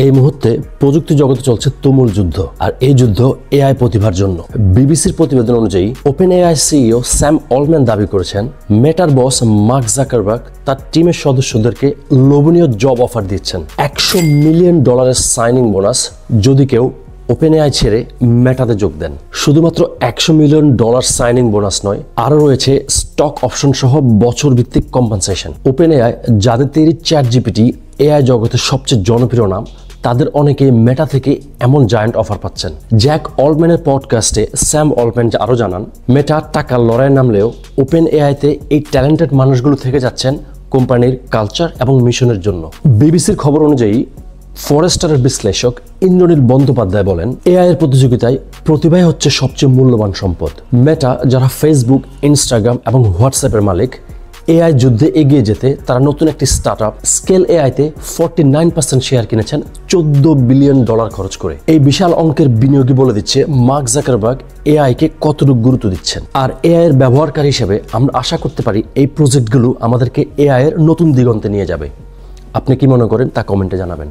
এই মুহূর্তে প্রযুক্তি জগতে চলছে তুমুল যুদ্ধ, আর এই যুদ্ধ এআই প্রতিভার জন্য। বিবিসির প্রতিবেদন অনুযায়ী ওপেন এআই সিইও স্যাম অলম্যান দাবি করেছেন মেটার বস মার্ক জাকারবার্গ তার টিমের সদস্যদেরকে লোভনীয় জব অফার দিচ্ছেন। $100 মিলিয়ন সাইনিং বোনাস যদি কেউ ওপেন এআই ছেড়ে মেটাতে যোগ দেন। শুধুমাত্র $100 মিলিয়ন সাইনিং বোনাস নয়, আরও রয়েছে স্টক অপশন সহ বছর ভিত্তিক কম্পেনসেশন। ওপেন এআই যাদের তৈরি চ্যাট জিপিটি এআই জগতের সবচেয়ে জনপ্রিয় নাম, তাদের অনেকে মেটা থেকে এমন জায়ান্ট অফার পাচ্ছেন। জ্যাক অলম্যানের পডকাস্টে স্যাম অলম্যান আরও জানান, মেটা টাকার লড়াই নামলেও ওপেন এআইতে এই ট্যালেন্টেড মানুষগুলো থেকে যাচ্ছেন কোম্পানির কালচার এবং মিশনের জন্য। বিবিসির খবর অনুযায়ী ফরেস্টারের বিশ্লেষক ইন্দ্রনীল বন্দ্যোপাধ্যায় বলেন, এআই এর প্রতিযোগিতায় প্রতিভাই হচ্ছে সবচেয়ে মূল্যবান সম্পদ। মেটা, যারা ফেসবুক, ইনস্টাগ্রাম এবং হোয়াটসঅ্যাপের মালিক, এআই যুদ্ধে এগিয়ে যেতে তারা নতুন একটি স্টার্টআপ স্কেল এআইতে 49% শেয়ার কিনেছেন $14 বিলিয়ন খরচ করে। এই বিশাল অঙ্কের বিনিয়োগই বলে দিচ্ছে মার্ক জাকারবার্গ এআইকে কতটুকু গুরুত্ব দিচ্ছেন। আর এআই এর ব্যবহারকারী হিসেবে আমরা আশা করতে পারি এই প্রজেক্টগুলো আমাদেরকে এআই এর নতুন দিগন্তে নিয়ে যাবে। আপনি কি মনে করেন তা কমেন্টে জানাবেন।